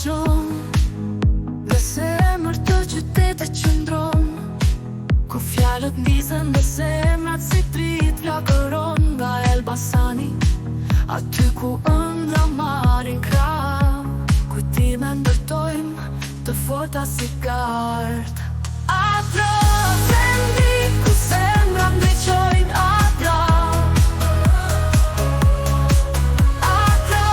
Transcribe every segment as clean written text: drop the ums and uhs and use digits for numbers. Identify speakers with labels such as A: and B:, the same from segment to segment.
A: gjon, dhe se emër të qytetit qëndron, ku fjalët nisen dhe zemrat si trit flakëron. Nga Elbasani, aty ku ëndra marrin krah, kujtime ndërtojmë të forta si gard. Atro vendi ku zemrat ndriqojnë atra, atra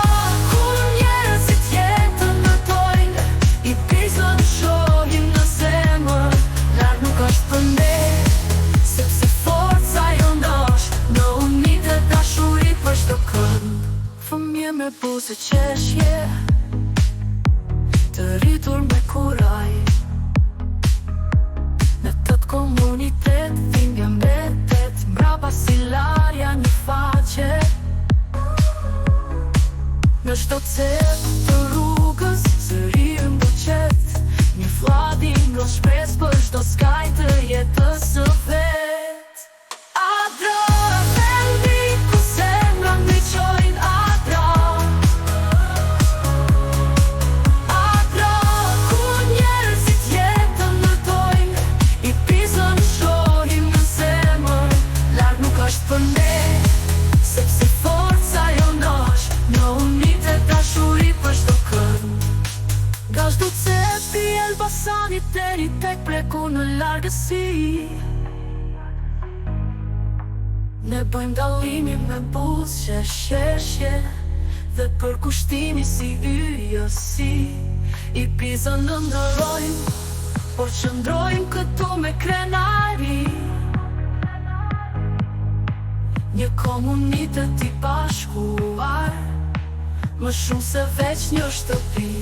A: ku njerëzit jetën ndërtojnë, i pizën shohin në zemër, larg nuk është për ne, sepse forca jonë është në unitë e dashuri për çdo kënd. Fëmijë me buzë qeshje, të rritur me kuraj, në tëtë komunitet, dhimbja mbetet, mbrapa si larja një faqe. Në çdo cep të rrugës, zëri mbuqet, një fladi ngel shpresë për çdo skaj të jetës së vet. Adra vendi ku zemrat ndriqojnë atra, atra ku njerëzit jetën ndërtojnë, i pizën shohin në zemër, larg nuk është për ne, sepse forca jonë është në unitë e dashuri për çdo kënd. Nga çdo cep i Elbasanit deri tek preku në largësi, ne bëjmë dallimin me buzë qeshje, dhe për kushtimi si yjësi, i pizën në ndërojmë, por qëndrojmë këtu me krenari, një komunitet i bashkuar, më shumë se veç një shtëpi.